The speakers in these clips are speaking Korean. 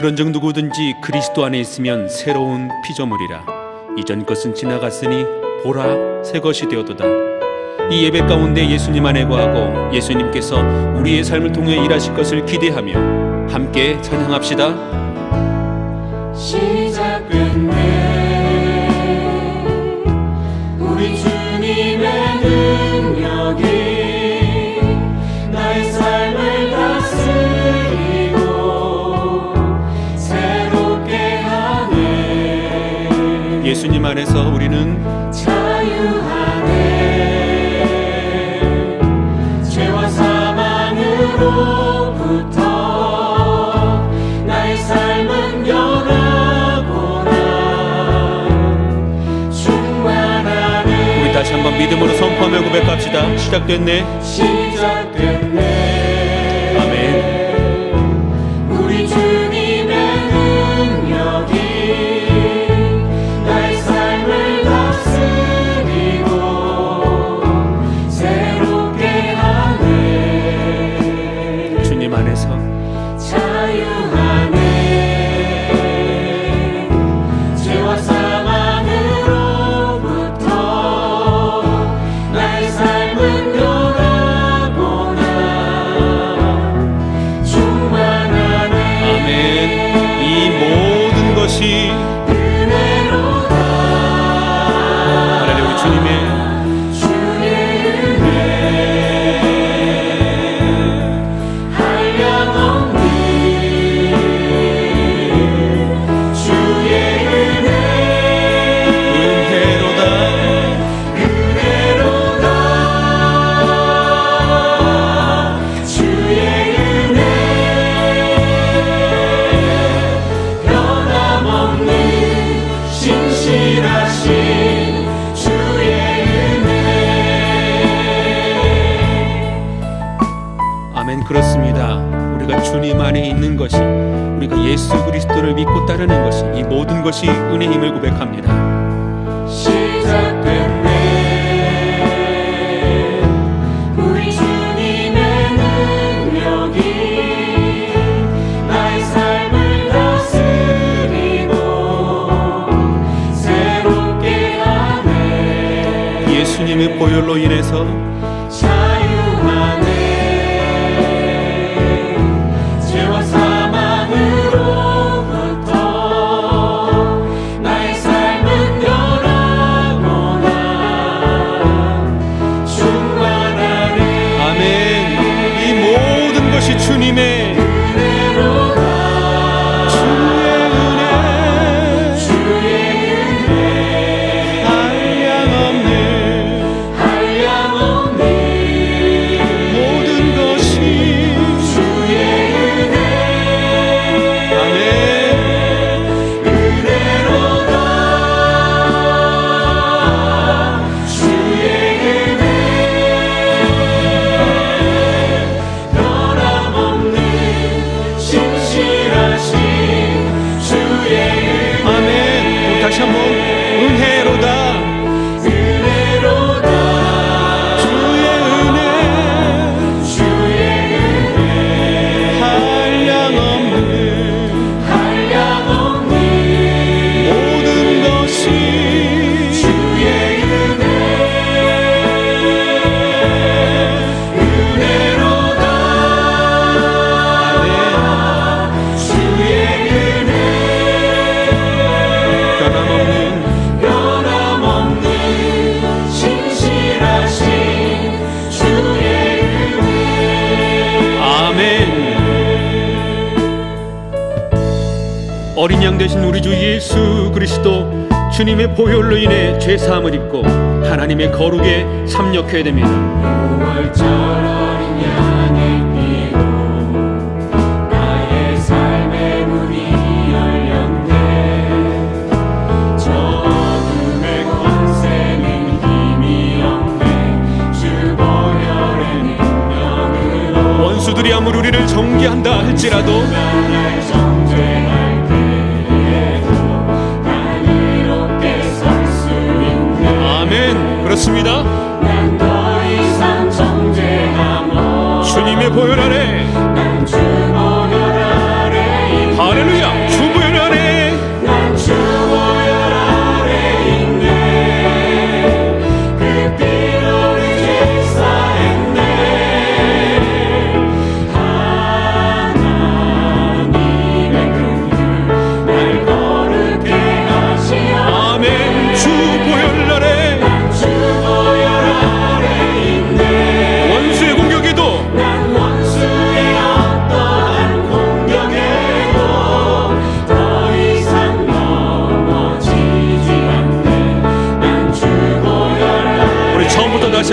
그런즉 누구든지 그리스도 안에 있으면 새로운 피조물이라. 이전 것은 지나갔으니 보라 새 것이 되었도다. 이 예배 가운데 예수님 안에 거하고 예수님께서 우리의 삶을 통해 일하실 것을 기대하며 함께 찬양합시다. 시작 끝내 우리 주님의 능력이 나의 삶을 다스리고 새롭게 하네. 예수님 안에서 우리는 자유하네. 죄와 사망으로부터 나의 삶은 변하구나. 충만하네. 우리 다시 한번 믿음으로 선포하며 고백합시다. 시작됐네. 시작됐네. 아멘. 우리 주님의 능력이 나의 삶을 다스리고 새롭게 하네. 주님 안에서 자유하네. 죄와 사망으로부터 나의 삶은 변하구나. 충만하네. 아멘. 이 모든 것이 은혜로다. 하나님 우리 주님의 주의 은혜 한량없니. 주의 은혜 은혜로다. 은혜로다. 주의 은혜 변함없는 신실하신 주의 은혜. 아멘. 그렇습니다. 우리가 주님 안에 있는 것이, 우리가 예수 그리스도를 믿고 따르는 것이, 이 모든 것이 은혜임을 고백합니다. 시작됐네. 우리 주님의 능력이 나의 삶을 다스리고 새롭게 하네. 예수님의 보혈로 인해서 자유하네. 죄와 사망으로부터 나의 삶은 변하구나. 충만하네. 아멘. 이 모든 것이 주님의 은혜로다. 주의 은혜 주의 은혜 한량없는 한량없니. 모든 것이 주의 은혜 아멘. 은혜로다. 주의 은혜 변함없는 신실하신 주의 은혜. 아멘. 우리 다시 한번 은혜로다. 은혜로다. 주의 은혜 주의 은혜 한량없는 한량없니. 모든 것이 주의 은혜 은혜로다. 주의 은혜 변함없는 변함없는 신실하신 주의 은혜. 아멘. 어린 양 되신 우리 주 예수 그리스도 주님의 보혈로 인해 죄 사함을 입고 하나님의 거룩에 참여해야 됩니다. 6월절 어린 양의 피로 나의 삶의 문이 열렸네. 저 어둠의 권세는 힘이 없네. 주 보혈의 능력으로 원수들이 아무리 우리를 정죄한다 할지라도 날 정죄할 때에도 난 이롭게 설 수 있네. 아멘. 그렇습니다. 난 더 이상 정죄함 없. 주님의 보혈 아래 난 주 보혈 아래 있네. 할렐루야.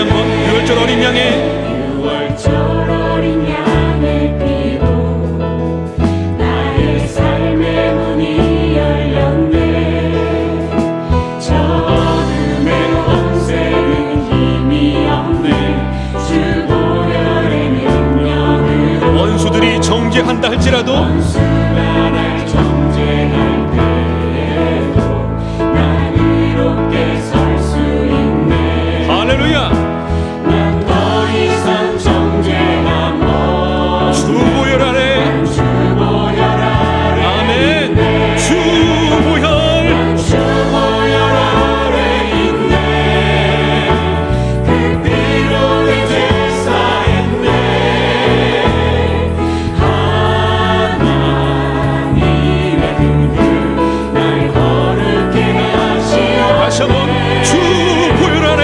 다시 한번 유월절 어린 양의 유월절 어린 양의 피로 나의 삶의 문이 열렸네. 저 어둠의 권세는 힘이 없네. 주 보혈의 능력으로 원수들이 정죄한다 할지라도 원수가 날 정죄할 때에도 난 이롭게 설 수 있네. 할렐루야. 난 더 이상 정죄함 없네. 주 보혈 아래 주 보혈 아래 아멘. 주 보혈 난 주 보혈 아래 있네. 그 피로 이제 사했네. 하나님의 긍휼 날 거룩해 하시오. 다시 한번 주 보혈 아래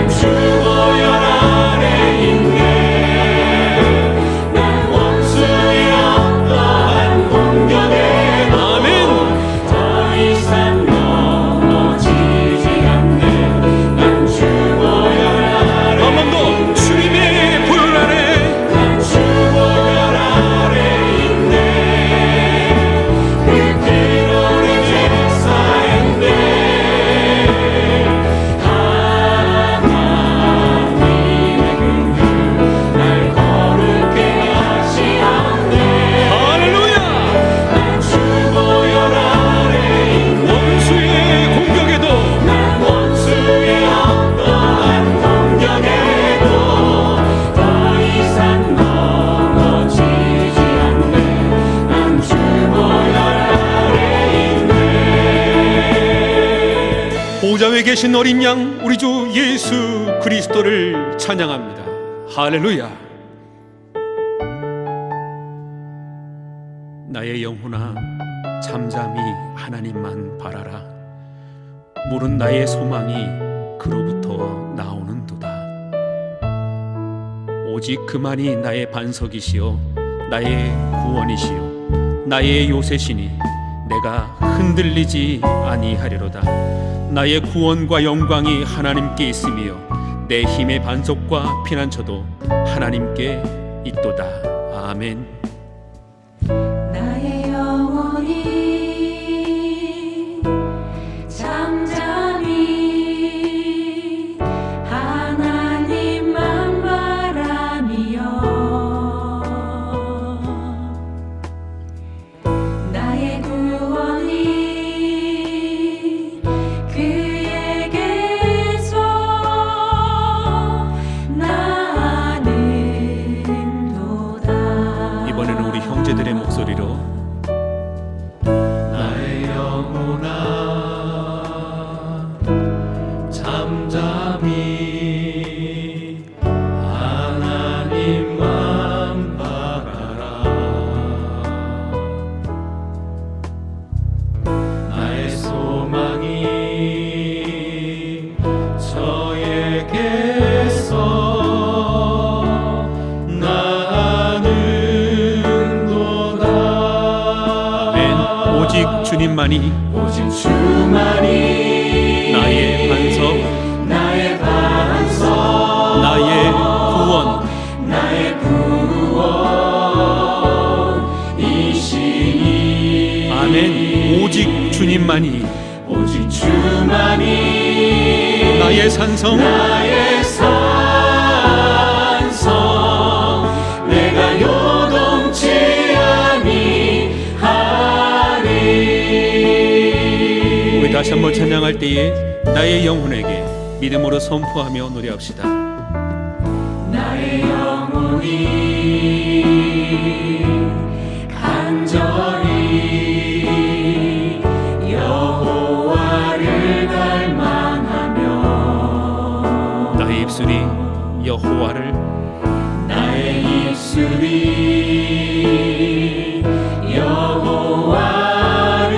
주 보혈 아래 있네. 난 원수의 어떠한 공격에도 아멘. 더 이상 넘어지지 않네. 난 주 보혈 아래 한 번 더 주님의 보혈 아래 난 주 보혈 아래 있네. 그 피로 이제 사했네. 하나님의 긍휼 날 거룩해 하시었네. 할렐루야. 난 주 보혈 아래 있네. 원수의 공격에도 난 원수의 어떠한 공격에도 더 이상 넘어지지 않네. 난 주 보혈 아래 있네. 보좌 위에 계신 어린 양 우리 주 예수 그리스도를 찬양합니다. 할렐루야. 나의 영혼아 잠잠히 하나님만 바라라. 물은 나의 소망이 그로부터 나오는도다. 오직 그만이 나의 반석이시요 나의 구원이시요 나의 요새시니 내가 흔들리지 아니하리로다. 나의 구원과 영광이 하나님께 있으며 내 힘의 반석과 피난처도 하나님께 있도다. 아멘. 나의 영혼이 잠잠히 하나님만 바라며 나의 구원이 그에게서 나는도다. 이번에는 우리 형제들의 목소리로 나의 영혼아 잠잠히 하나님만 바라라. 나의 소망이 저에게서 나는도다. 아멘. 오직 주님만이 오직 주만이 나의 반석 나의 반석 나의 구원 나의 구원이시니. 아멘. 오직 주님만이 오직 주만이 나의 산성 나의 산성 내가 요동치 아니하리. 우리 다시 한번 찬양할 때에 나의 영혼에게 믿음으로 선포하며 노래합시다. 나의 영혼이 간절히 여호와를 갈망하며 나의 입술이 여호와를 나의 입술이 여호와를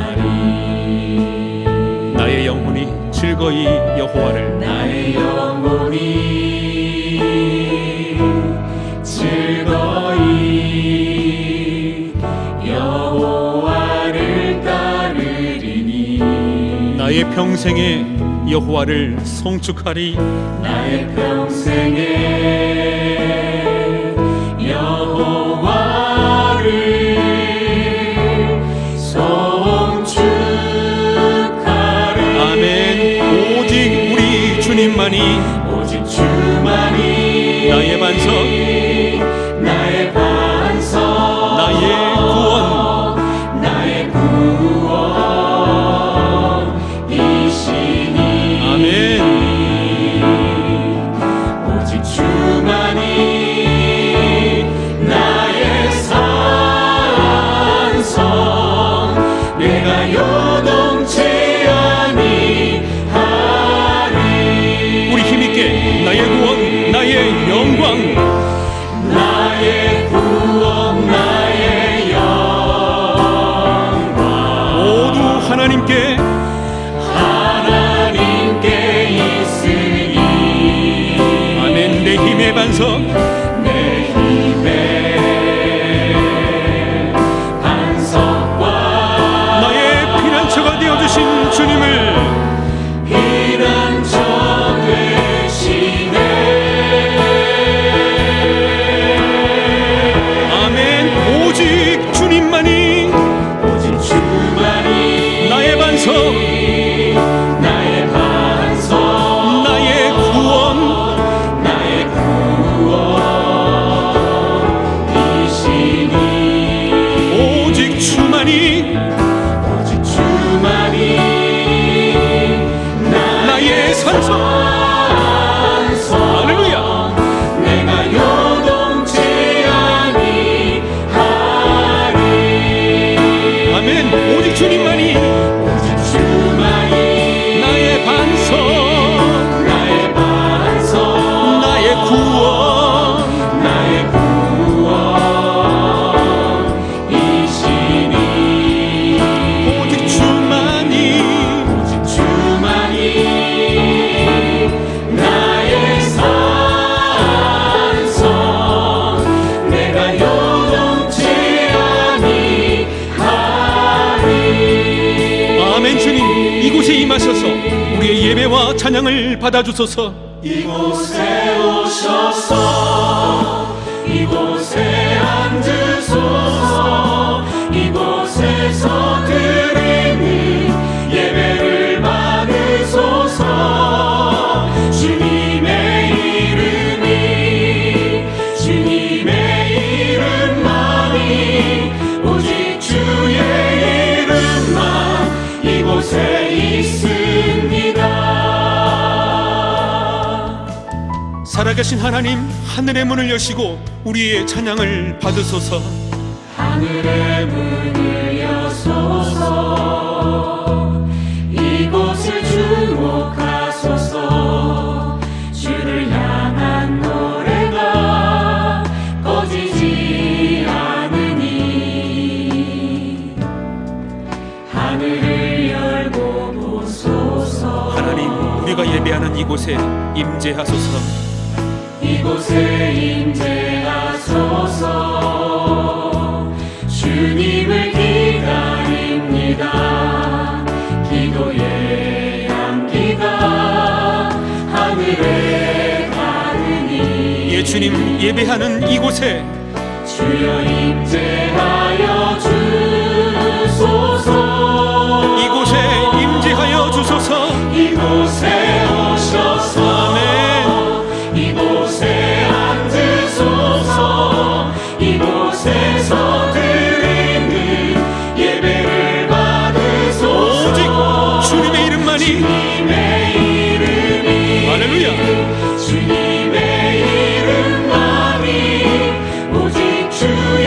찬양하리. 나의 영혼이 즐거이 여호와를 나의 영혼이 즐거이 여호와를 따르리니. 나의 평생에 여호와를 송축하리. 나의 평생에 여호와를 송축하리. 아멘. 오직 우리 주님만이, 오직 주만이 나의 반석, 나의 반석, 나의 구원, 나의 구원이시니. 아멘. 오직 주만이 나의 산성, 내가 요동치 아니하리. 우리 힘있게 나의 구원, 나의 영광, 나의 구원, 나의 영광 모두 하나님께 있으니. 아멘. 내 힘의 반석, 내 힘의 반석과 나의 피난처가 되어주신 주님을 피난처 되시네. 아멘. 오직 주님만이, 오직 주만이 나의 반석, 나의 반석, 나의 구원, 나의 구원이시니. 오직 주만이, 오직 주만이 나의 산성. 할렐루야. 내가 요동치 아니하리. 아멘. 오직 주님만이, 오직 주만이 나의 반석, 나의 반석, 나의 구원, 나의 구원이시니. 오직 주만이, 오직 주만이 나의 산성, 내가 요동치 아니하리. 아멘. 주님, 이곳에 임하셔서 우리의 예배와 찬양을 받아주소서. 이곳에 오셔서 이곳에 앉으소서. 이곳에서 드리는 예배를 받으소서. 주님의 이름이, 주님의 이름만이, 오직 주의 이름만 이곳에 있습니다. 살아계신 하나님, 하늘의 문을 여시고 우리의 찬양을 받으소서. 하늘의 문을 여소서. 이곳을 주목하소서. 주를 향한 노래가 꺼지지 않으니. 하늘을 열고 보소서. 하나님, 우리가 예배하는 이곳에 임재하소서. 이곳에 임재하소서. 주님을 기다립니다. 기도의 향기가 하늘에 닿으니. 예, 주님, 예배하는 이곳에 주여 임재하여 주소서. 이곳에 임재하여 주소서. 이곳에 오셔서 아멘. 이곳에 앉으소서. 이곳에서 드리는 예배를 받으소서. 오직 주님의 이름만이, 주님의 이름이, 할렐루야. 주님의 이름만이, 오직 주의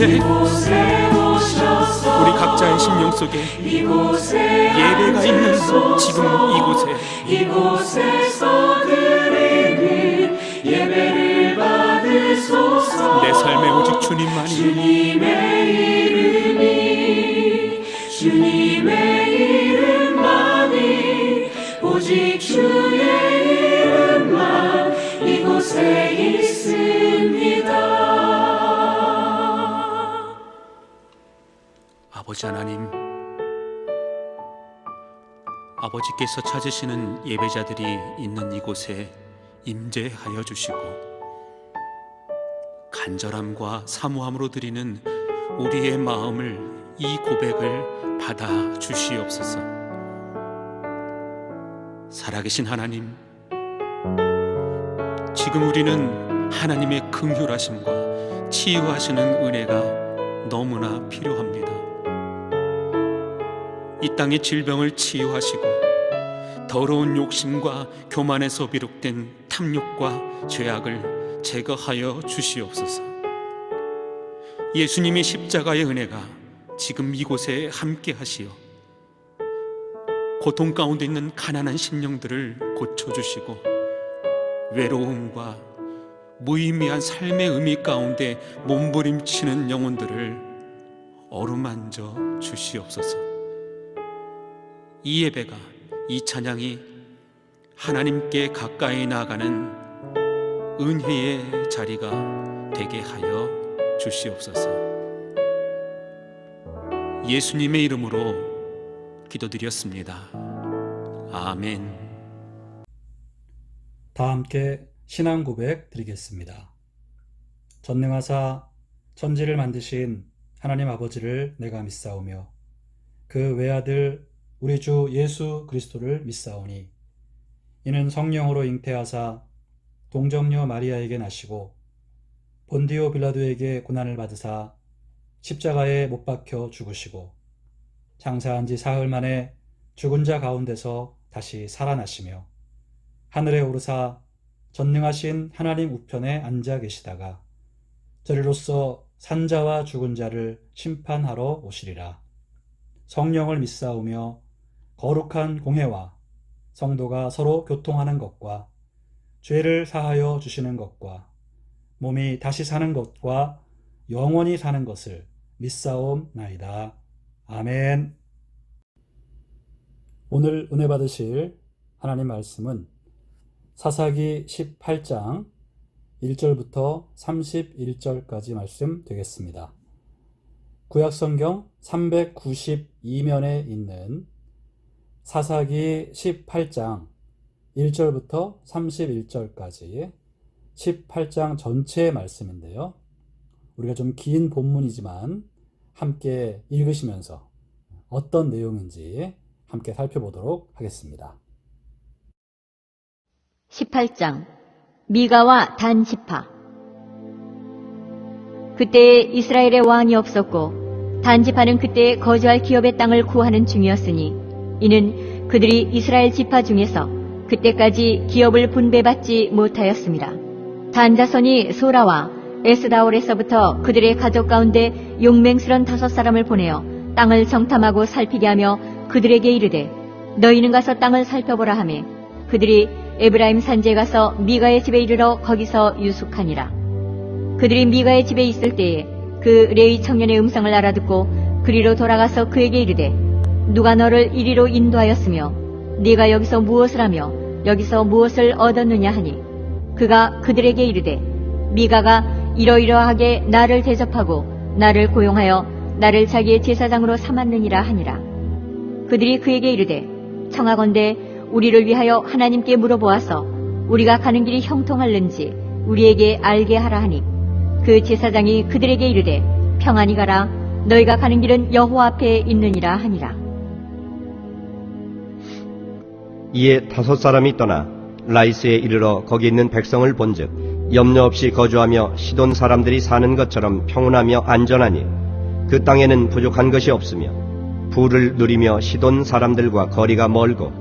이곳에 오셔서 우리 각자의 심령 속에 이곳에 예배가 있는 지금 이곳에서 드리는 예배를 받으소서. 내 삶에 오직 주님만이 주님의 이름만이 오직 주의 이름만 이곳에 있습니다. 아버지 하나님, 아버지께서 찾으시는 예배자들이 있는 이곳에 임재하여 주시고 간절함과 사모함으로 드리는 우리의 마음을, 이 고백을 받아 주시옵소서. 살아계신 하나님, 지금 우리는 하나님의 긍휼하심과 치유하시는 은혜가 너무나 필요합니다. 이 땅의 질병을 치유하시고 더러운 욕심과 교만에서 비롯된 탐욕과 죄악을 제거하여 주시옵소서. 예수님의 십자가의 은혜가 지금 이곳에 함께 하시어 고통 가운데 있는 가난한 심령들을 고쳐주시고 외로움과 무의미한 삶의 의미 가운데 몸부림치는 영혼들을 어루만져 주시옵소서. 이 예배가, 이 찬양이 하나님께 가까이 나아가는 은혜의 자리가 되게 하여 주시옵소서. 예수님의 이름으로 기도드렸습니다. 아멘. 다 함께 신앙 고백 드리겠습니다. 전능하사 천지를 만드신 하나님 아버지를 내가 믿사오며 그 외아들 우리 주 예수 그리스도를 믿사오니 이는 성령으로 잉태하사 동정녀 마리아에게 나시고 본디오 빌라도에게 고난을 받으사 십자가에 못 박혀 죽으시고 장사한 지 사흘 만에 죽은 자 가운데서 다시 살아나시며 하늘에 오르사 전능하신 하나님 우편에 앉아 계시다가 저리로서 산자와 죽은 자를 심판하러 오시리라. 성령을 믿사오며 거룩한 공회와 성도가 서로 교통하는 것과 죄를 사하여 주시는 것과 몸이 다시 사는 것과 영원히 사는 것을 믿사옵나이다. 아멘. 오늘 은혜 받으실 하나님 말씀은 사사기 18장 1절부터 31절까지 말씀 되겠습니다. 구약성경 392면에 있는 사사기 18장 1절부터 31절까지 18장 전체의 말씀인데요. 우리가 좀 긴 본문이지만 함께 읽으시면서 어떤 내용인지 함께 살펴보도록 하겠습니다. 18장 미가와 단 지파. 그때에 이스라엘의 왕이 없었고 단 지파는 그때 거주할 기업의 땅을 구하는 중이었으니 이는 그들이 이스라엘 지파 중에서 그때까지 기업을 분배받지 못하였습니다. 단 자손이 소라와 에스다올에서부터 그들의 가족 가운데 용맹스런 5사람을 보내어 땅을 정탐하고 살피게 하며 그들에게 이르되 너희는 가서 땅을 살펴보라 하매 그들이 에브라임 산지에 가서 미가의 집에 이르러 거기서 유숙하니라. 그들이 미가의 집에 있을 때에 그 레위 청년의 음성을 알아듣고 그리로 돌아가서 그에게 이르되 누가 너를 이리로 인도하였으며 네가 여기서 무엇을 하며 여기서 무엇을 얻었느냐 하니 그가 그들에게 이르되 미가가 이러이러하게 나를 대접하고 나를 고용하여 나를 자기의 제사장으로 삼았느니라 하니라. 그들이 그에게 이르되 청하건대 우리를 위하여 하나님께 물어보아서 우리가 가는 길이 형통할는지 우리에게 알게 하라 하니 그 제사장이 그들에게 이르되 평안히 가라. 너희가 가는 길은 여호와 앞에 있느니라 하니라. 이에 5사람이 떠나 라이스에 이르러 거기 있는 백성을 본즉 염려 없이 거주하며 시돈 사람들이 사는 것처럼 평온하며 안전하니 그 땅에는 부족한 것이 없으며 부를 누리며 시돈 사람들과 거리가 멀고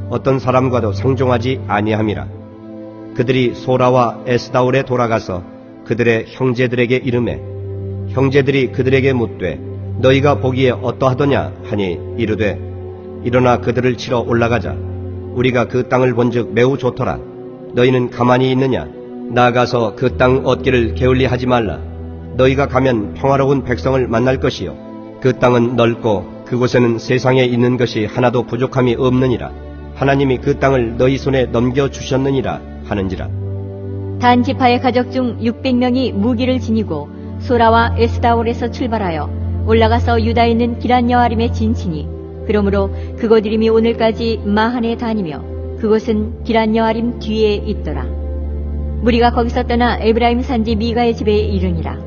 어떤 사람과도 상종하지 아니함이라. 그들이 소라와 에스다올에 돌아가서 그들의 형제들에게 이르매 형제들이 그들에게 묻되 너희가 보기에 어떠하더냐 하니 이르되 일어나 그들을 치러 올라가자. 우리가 그 땅을 본즉 매우 좋더라. 너희는 가만히 있느냐? 나아가서 그 땅 얻기를 게을리하지 말라. 너희가 가면 평화로운 백성을 만날 것이요 그 땅은 넓고 그곳에는 세상에 있는 것이 하나도 부족함이 없느니라. 하나님이 그 땅을 너희 손에 넘겨주셨느니라 하는지라. 단 지파의 가족 중 600명이 무기를 지니고 소라와 에스다올에서 출발하여 올라가서 유다에 있는 기란 여아림에 진치니 그러므로 그곳 이름이 오늘까지 마한에 다니며 그곳은 기란 여아림 뒤에 있더라. 무리가 거기서 떠나 에브라임 산지 미가의 집에 이르니라.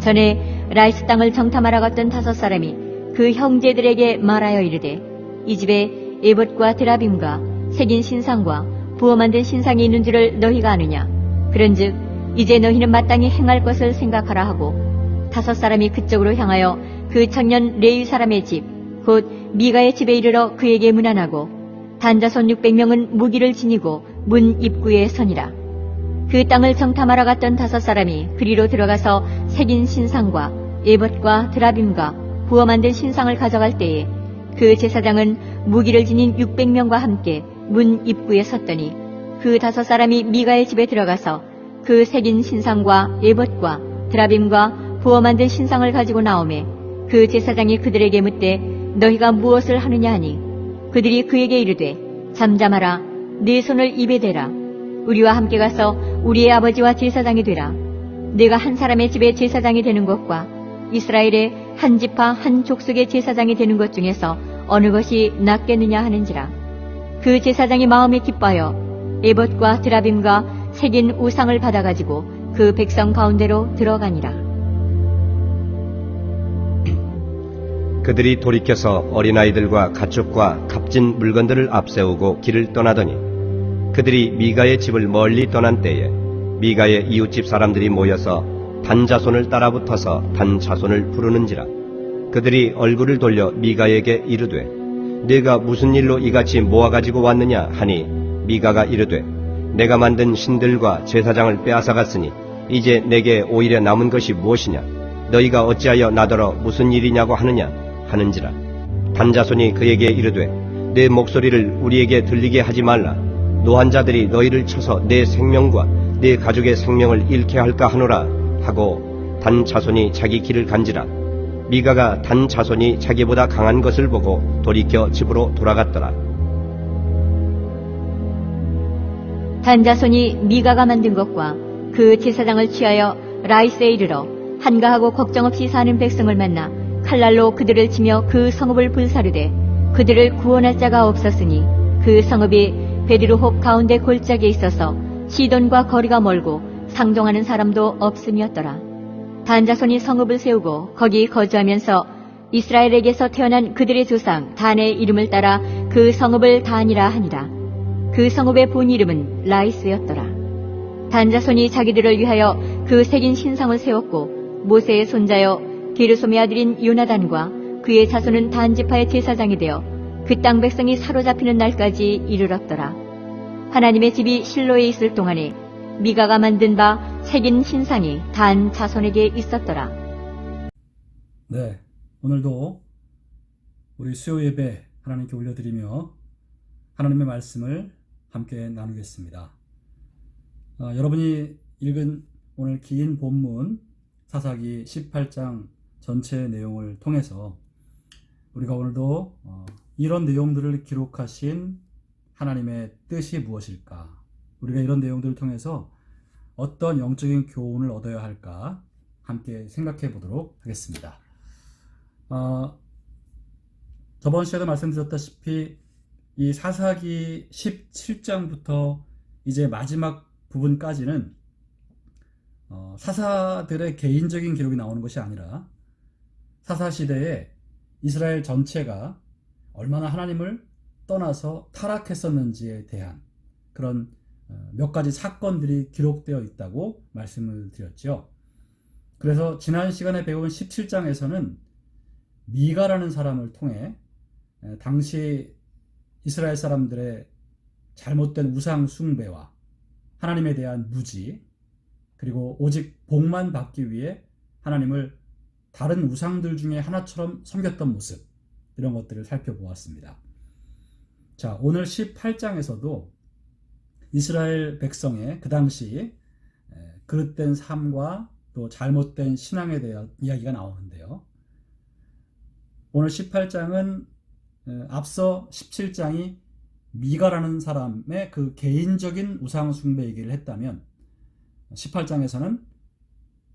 전에 라이스 땅을 정탐하러 갔던 5사람이 그 형제들에게 말하여 이르되 이 집에 에봇과 드라빔과 새긴 신상과 부어 만든 신상이 있는 줄을 너희가 아느냐? 그런즉 이제 너희는 마땅히 행할 것을 생각하라 하고 5사람이 그쪽으로 향하여 그 청년 레위 사람의 집 곧 미가의 집에 이르러 그에게 문안하고 단자손 600명은 무기를 지니고 문 입구에 서니라. 그 땅을 정탐하러 갔던 5사람이 그리로 들어가서 새긴 신상과 에봇과 드라빔과 부어 만든 신상을 가져갈 때에 그 제사장은 무기를 지닌 600명과 함께 문 입구에 섰더니 그 5사람이 미가의 집에 들어가서 그 새긴 신상과 에봇과 드라빔과 부어 만든 신상을 가지고 나오매 그 제사장이 그들에게 묻되 너희가 무엇을 하느냐 하니 그들이 그에게 이르되 잠잠하라. 네 손을 입에 대라. 우리와 함께 가서 우리의 아버지와 제사장이 되라. 내가 한 사람의 집에 제사장이 되는 것과 이스라엘의 한 지파 한 족속의 제사장이 되는 것 중에서 어느 것이 낫겠느냐 하는지라. 그 제사장이 마음에 기뻐하여 에봇과 드라빔과 새긴 우상을 받아가지고 그 백성 가운데로 들어가니라. 그들이 돌이켜서 어린아이들과 가축과 값진 물건들을 앞세우고 길을 떠나더니 그들이 미가의 집을 멀리 떠난 때에 미가의 이웃집 사람들이 모여서 단 자손을 따라붙어서 단 자손을 부르는지라. 그들이 얼굴을 돌려 미가에게 이르되 네가 무슨 일로 이같이 모아가지고 왔느냐 하니 미가가 이르되 내가 만든 신들과 제사장을 빼앗아갔으니 이제 내게 오히려 남은 것이 무엇이냐? 너희가 어찌하여 나더러 무슨 일이냐고 하느냐 하는지라. 단자손이 그에게 이르되 내 목소리를 우리에게 들리게 하지 말라. 노한 자들이 너희를 쳐서 내 생명과 내 가족의 생명을 잃게 할까 하노라 하고 단 자손이 자기 길을 간지라. 미가가 단 자손이 자기보다 강한 것을 보고 돌이켜 집으로 돌아갔더라. 단자손이 미가가 만든 것과 그 제사장을 취하여 라이스에 이르러 한가하고 걱정 없이 사는 백성을 만나 칼날로 그들을 치며 그 성읍을 불사르되 그들을 구원할 자가 없었으니 그 성읍이 베드르홉 가운데 골짜기에 있어서 시돈과 거리가 멀고 상종하는 사람도 없음이었더라. 단자손이 성읍을 세우고 거기 거주하면서 이스라엘에게서 태어난 그들의 조상 단의 이름을 따라 그 성읍을 단이라 하니라. 그 성읍의 본 이름은 라이스였더라. 단자손이 자기들을 위하여 그 새긴 신상을 세웠고 모세의 손자여 게르솜의 아들인 요나단과 그의 자손은 단지파의 제사장이 되어 그 땅 백성이 사로잡히는 날까지 이르렀더라. 하나님의 집이 실로에 있을 동안에 미가가 만든 바 새긴 신상이 단 자손에게 있었더라. 네, 오늘도 우리 수요 예배 하나님께 올려드리며 하나님의 말씀을 함께 나누겠습니다. 여러분이 읽은 오늘 긴 본문 사사기 18장 전체 내용을 통해서 우리가 오늘도 이런 내용들을 기록하신 하나님의 뜻이 무엇일까? 우리가 이런 내용들을 통해서 어떤 영적인 교훈을 얻어야 할까? 함께 생각해 보도록 하겠습니다. 저번 시간에 말씀드렸다시피 이 사사기 17장부터 이제 마지막 부분까지는 사사들의 개인적인 기록이 나오는 것이 아니라 사사시대에 이스라엘 전체가 얼마나 하나님을 떠나서 타락했었는지에 대한 그런 몇 가지 사건들이 기록되어 있다고 말씀을 드렸죠. 그래서 지난 시간에 배운 17장에서는 미가라는 사람을 통해 당시 이스라엘 사람들의 잘못된 우상 숭배와 하나님에 대한 무지, 그리고 오직 복만 받기 위해 하나님을 다른 우상들 중에 하나처럼 섬겼던 모습, 이런 것들을 살펴보았습니다. 자, 오늘 18장에서도 이스라엘 백성의 그 당시 그릇된 삶과 또 잘못된 신앙에 대한 이야기가 나오는데요. 오늘 18장은 앞서 17장이 미가라는 사람의 그 개인적인 우상 숭배 얘기를 했다면 18장에서는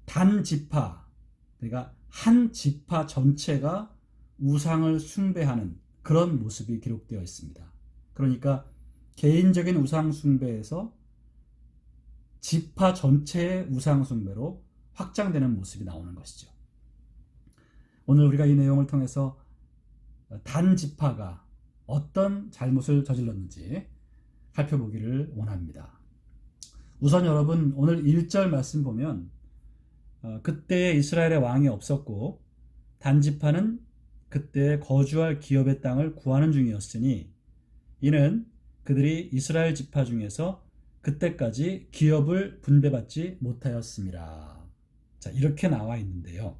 단 지파, 그러니까 한 지파 전체가 우상을 숭배하는 그런 모습이 기록되어 있습니다. 그러니까 개인적인 우상 숭배에서 지파 전체의 우상 숭배로 확장되는 모습이 나오는 것이죠. 오늘 우리가 이 내용을 통해서 단 지파가 어떤 잘못을 저질렀는지 살펴보기를 원합니다. 우선 여러분, 오늘 1절 말씀 보면 그때에 이스라엘의 왕이 없었고 단 지파는 그때 거주할 기업의 땅을 구하는 중이었으니 이는 그들이 이스라엘 지파 중에서 그때까지 기업을 분배받지 못하였습니다. 자, 이렇게 나와 있는데요.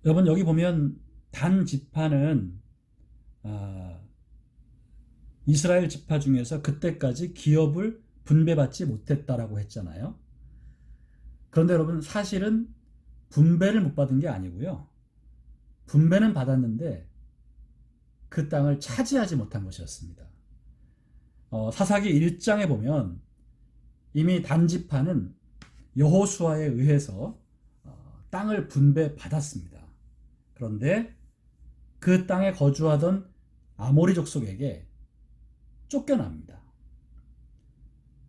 여러분, 여기 보면 단 지파는 이스라엘 지파 중에서 그때까지 기업을 분배받지 못했다라고 했잖아요. 그런데 여러분, 사실은 분배를 못 받은 게 아니고요. 분배는 받았는데 그 땅을 차지하지 못한 것이었습니다. 사사기 1장에 보면 이미 단 지파는 여호수아에 의해서 땅을 분배받았습니다. 그런데 그 땅에 거주하던 아모리 족속에게 쫓겨납니다.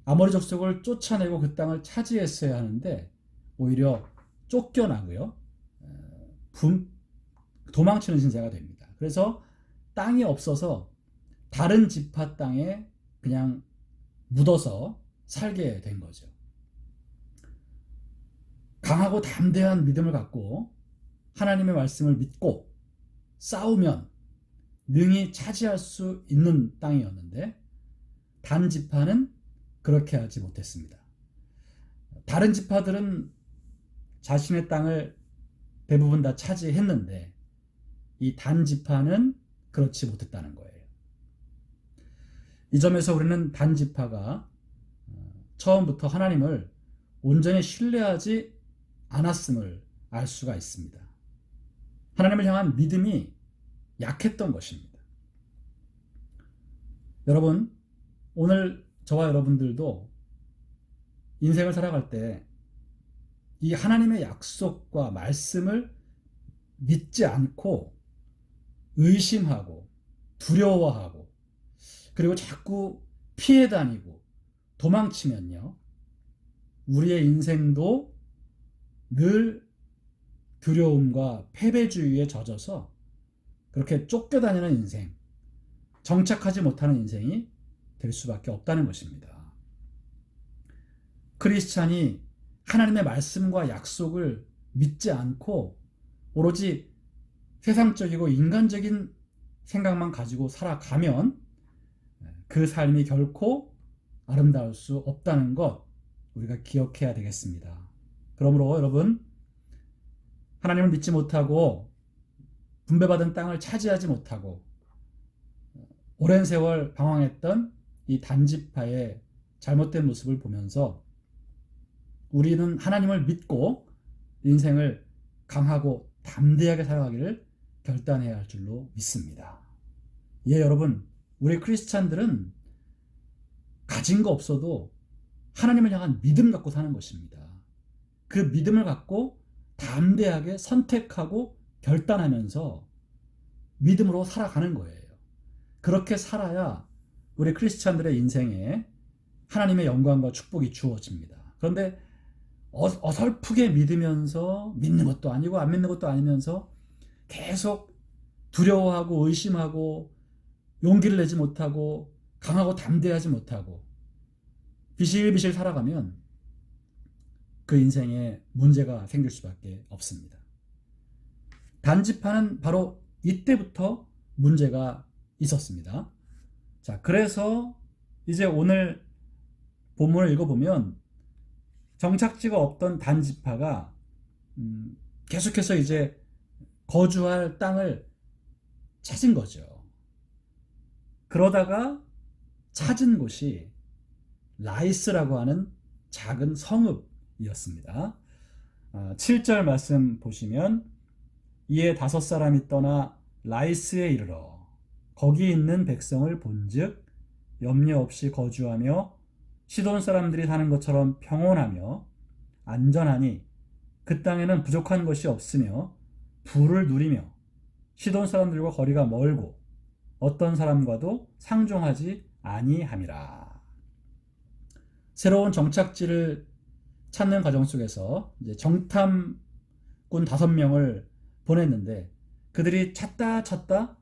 아모리 족속을 쫓아내고 그 땅을 차지했어야 하는데 오히려 쫓겨나고요. 도망치는 신세가 됩니다. 그래서 땅이 없어서 다른 지파 땅에 그냥 묻어서 살게 된 거죠. 강하고 담대한 믿음을 갖고 하나님의 말씀을 믿고 싸우면 능히 차지할 수 있는 땅이었는데 단 지파는 그렇게 하지 못했습니다. 다른 지파들은 자신의 땅을 대부분 다 차지했는데 이 단 지파는 그렇지 못했다는 거예요. 이 점에서 우리는 단 지파가 처음부터 하나님을 온전히 신뢰하지 않았음을 알 수가 있습니다. 하나님을 향한 믿음이 약했던 것입니다. 여러분, 오늘 저와 여러분들도 인생을 살아갈 때 이 하나님의 약속과 말씀을 믿지 않고 의심하고 두려워하고 그리고 자꾸 피해 다니고 도망치면요, 우리의 인생도 늘 두려움과 패배주의에 젖어서 그렇게 쫓겨다니는 인생, 정착하지 못하는 인생이 될 수밖에 없다는 것입니다. 크리스찬이 하나님의 말씀과 약속을 믿지 않고 오로지 세상적이고 인간적인 생각만 가지고 살아가면 그 삶이 결코 아름다울 수 없다는 것 우리가 기억해야 되겠습니다. 그러므로 여러분, 하나님을 믿지 못하고 분배받은 땅을 차지하지 못하고 오랜 세월 방황했던 이 단지파의 잘못된 모습을 보면서 우리는 하나님을 믿고 인생을 강하고 담대하게 살아가기를 결단해야 할 줄로 믿습니다. 예, 여러분, 우리 크리스찬들은 가진 거 없어도 하나님을 향한 믿음 갖고 사는 것입니다. 그 믿음을 갖고 담대하게 선택하고 결단하면서 믿음으로 살아가는 거예요. 그렇게 살아야 우리 크리스찬들의 인생에 하나님의 영광과 축복이 주어집니다. 그런데 어설프게 믿으면서 믿는 것도 아니고 안 믿는 것도 아니면서 계속 두려워하고 의심하고 용기를 내지 못하고 강하고 담대하지 못하고 비실비실 살아가면 그 인생에 문제가 생길 수밖에 없습니다. 단지파는 바로 이때부터 문제가 있었습니다. 자, 그래서 이제 오늘 본문을 읽어보면 정착지가 없던 단지파가 계속해서 이제 거주할 땅을 찾은 거죠. 그러다가 찾은 곳이 라이스라고 하는 작은 성읍이었습니다. 7절 말씀 보시면 이에 5사람이 떠나 라이스에 이르러 거기 있는 백성을 본즉 염려 없이 거주하며 시돈 사람들이 사는 것처럼 평온하며 안전하니 그 땅에는 부족한 것이 없으며 부를 누리며 시돈 사람들과 거리가 멀고 어떤 사람과도 상종하지 아니함이라. 새로운 정착지를 찾는 과정 속에서 이제 정탐꾼 5명을 보냈는데 그들이 찾다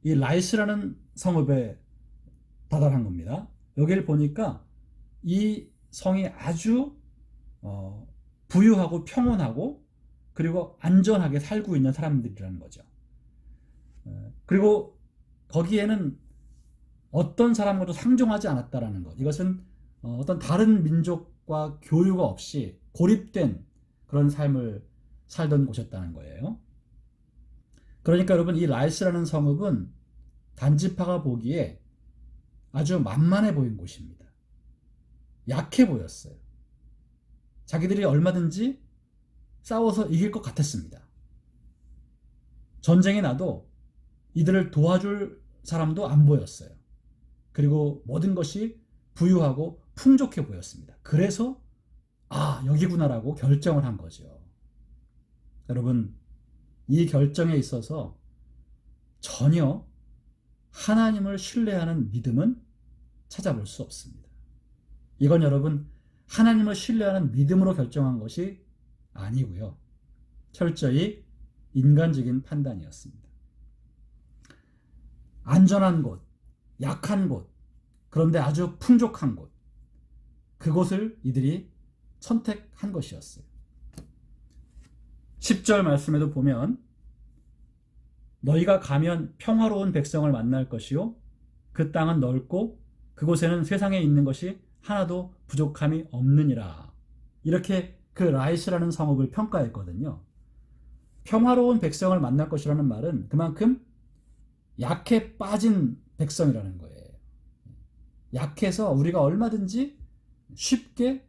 이 라이스라는 성읍에 다다른 겁니다. 여기를 보니까 이 성이 아주 부유하고 평온하고 그리고 안전하게 살고 있는 사람들이라는 거죠. 그리고 거기에는 어떤 사람과도 상종하지 않았다라는 것. 이것은 어떤 다른 민족과 교류가 없이 고립된 그런 삶을 살던 곳이었다는 거예요. 그러니까 여러분, 이 라이스라는 성읍은 단지파가 보기에 아주 만만해 보인 곳입니다. 약해 보였어요. 자기들이 얼마든지 싸워서 이길 것 같았습니다. 전쟁이 나도 이들을 도와줄 사람도 안 보였어요. 그리고 모든 것이 부유하고 풍족해 보였습니다. 그래서 여기구나라고 결정을 한 거죠. 여러분, 이 결정에 있어서 전혀 하나님을 신뢰하는 믿음은 찾아볼 수 없습니다. 이건 여러분, 하나님을 신뢰하는 믿음으로 결정한 것이 아니고요. 철저히 인간적인 판단이었습니다. 안전한 곳, 약한 곳, 그런데 아주 풍족한 곳, 그곳을 이들이 선택한 것이었어요. 10절 말씀에도 보면 너희가 가면 평화로운 백성을 만날 것이요 그 땅은 넓고 그곳에는 세상에 있는 것이 하나도 부족함이 없느니라. 이렇게 그 라이스라는 성읍을 평가했거든요. 평화로운 백성을 만날 것이라는 말은 그만큼 약해 빠진 백성이라는 거예요. 약해서 우리가 얼마든지 쉽게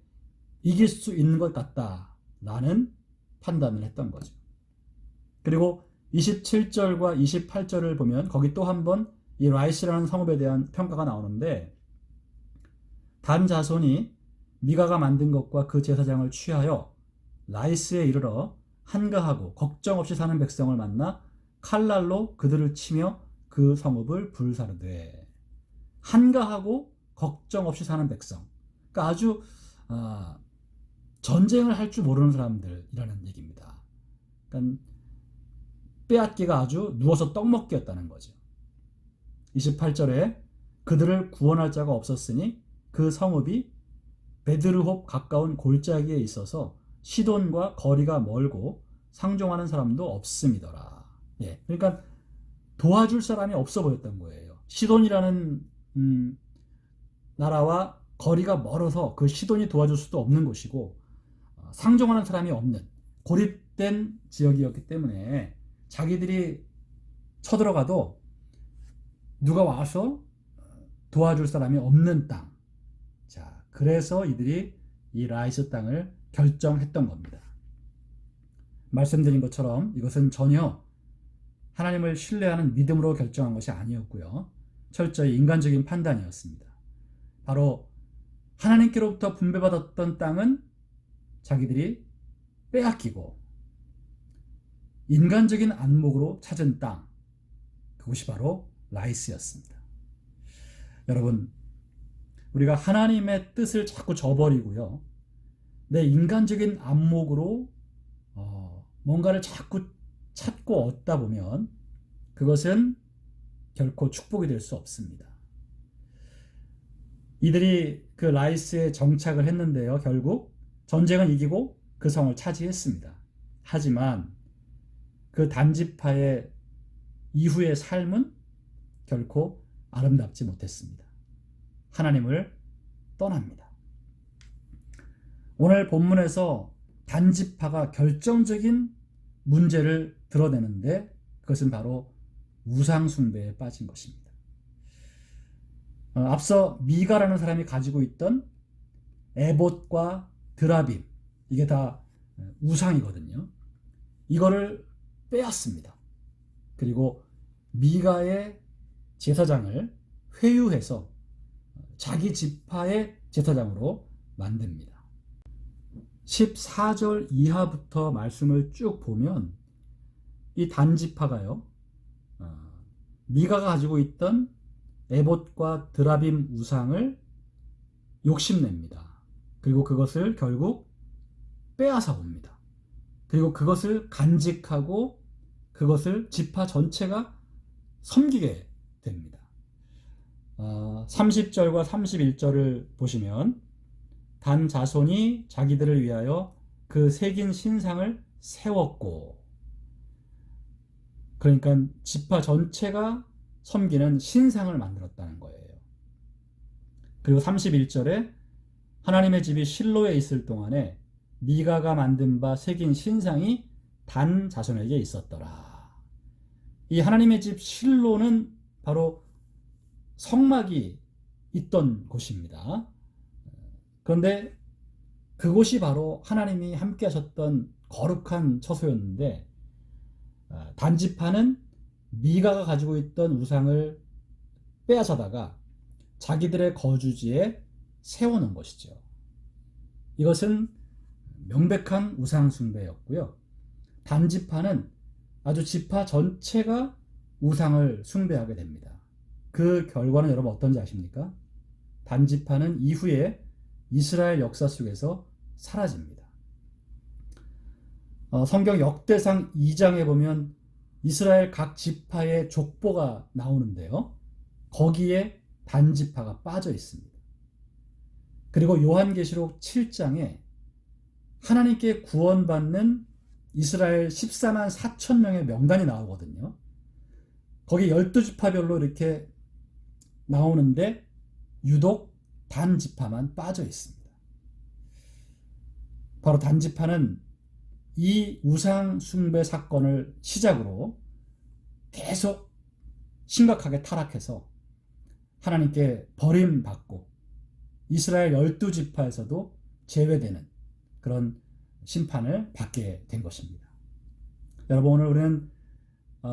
이길 수 있는 것 같다라는 판단을 했던 거죠. 그리고 27절과 28절을 보면 거기 또 한 번 이 라이스라는 성읍에 대한 평가가 나오는데 단 자손이 미가가 만든 것과 그 제사장을 취하여 라이스에 이르러 한가하고 걱정 없이 사는 백성을 만나 칼날로 그들을 치며 그 성읍을 불사르되. 한가하고 걱정 없이 사는 백성, 그러니까 아주 전쟁을 할 줄 모르는 사람들이라는 얘기입니다. 그러니까 빼앗기가 아주 누워서 떡 먹기였다는 거죠. 28절에 그들을 구원할 자가 없었으니 그 성읍이 베드르홉 가까운 골짜기에 있어서 시돈과 거리가 멀고 상종하는 사람도 없음이더라. 그러니까 도와줄 사람이 없어 보였던 거예요. 시돈이라는 나라와 거리가 멀어서 그 시돈이 도와줄 수도 없는 곳이고 상종하는 사람이 없는 고립된 지역이었기 때문에 자기들이 쳐들어가도 누가 와서 도와줄 사람이 없는 땅. 자, 그래서 이들이 이 라이스 땅을 결정했던 겁니다. 말씀드린 것처럼 이것은 전혀 하나님을 신뢰하는 믿음으로 결정한 것이 아니었고요. 철저히 인간적인 판단이었습니다. 바로 하나님께로부터 분배받았던 땅은 자기들이 빼앗기고 인간적인 안목으로 찾은 땅, 그것이 바로 라이스였습니다. 여러분, 우리가 하나님의 뜻을 자꾸 저버리고요, 내 인간적인 안목으로 뭔가를 자꾸 찾고 얻다 보면 그것은 결코 축복이 될 수 없습니다. 이들이 그 라이스에 정착을 했는데요, 결국 전쟁은 이기고 그 성을 차지했습니다. 하지만 그 단지파의 이후의 삶은 결코 아름답지 못했습니다. 하나님을 떠납니다. 오늘 본문에서 단지파가 결정적인 문제를 드러내는데 그것은 바로 우상 숭배에 빠진 것입니다. 앞서 미가라는 사람이 가지고 있던 에봇과 드라빔, 이게 다 우상이거든요. 이거를 빼앗습니다. 그리고 미가의 제사장을 회유해서 자기 지파의 제사장으로 만듭니다. 14절 이하부터 말씀을 쭉 보면 이 단지파가요, 미가가 가지고 있던 에봇과 드라빔 우상을 욕심냅니다. 그리고 그것을 결국 빼앗아 옵니다. 그리고 그것을 간직하고 그것을 지파 전체가 섬기게 됩니다. 30절과 31절을 보시면 단 자손이 자기들을 위하여 그 새긴 신상을 세웠고, 그러니까 지파 전체가 섬기는 신상을 만들었다는 거예요. 그리고 31절에 하나님의 집이 실로에 있을 동안에 미가가 만든 바 새긴 신상이 단 자손에게 있었더라. 이 하나님의 집 실로는 바로 성막이 있던 곳입니다. 그런데 그곳이 바로 하나님이 함께 하셨던 거룩한 처소였는데, 단지파는 미가가 가지고 있던 우상을 빼앗아다가 자기들의 거주지에 세워놓은 것이죠. 이것은 명백한 우상 숭배였고요. 단지파는 아주 지파 전체가 우상을 숭배하게 됩니다. 그 결과는 여러분 어떤지 아십니까? 단지파는 이후에 이스라엘 역사 속에서 사라집니다. 성경 역대상 2장에 보면 이스라엘 각 지파의 족보가 나오는데요, 거기에 단지파가 빠져 있습니다. 그리고 요한계시록 7장에 하나님께 구원받는 이스라엘 14만 4천 명의 명단이 나오거든요. 거기 12지파별로 이렇게 나오는데 유독 단지파만 빠져 있습니다. 바로 단지파는 이 우상 숭배 사건을 시작으로 계속 심각하게 타락해서 하나님께 버림받고 이스라엘 12지파에서도 제외되는 그런 심판을 받게 된 것입니다. 여러분, 오늘 우리는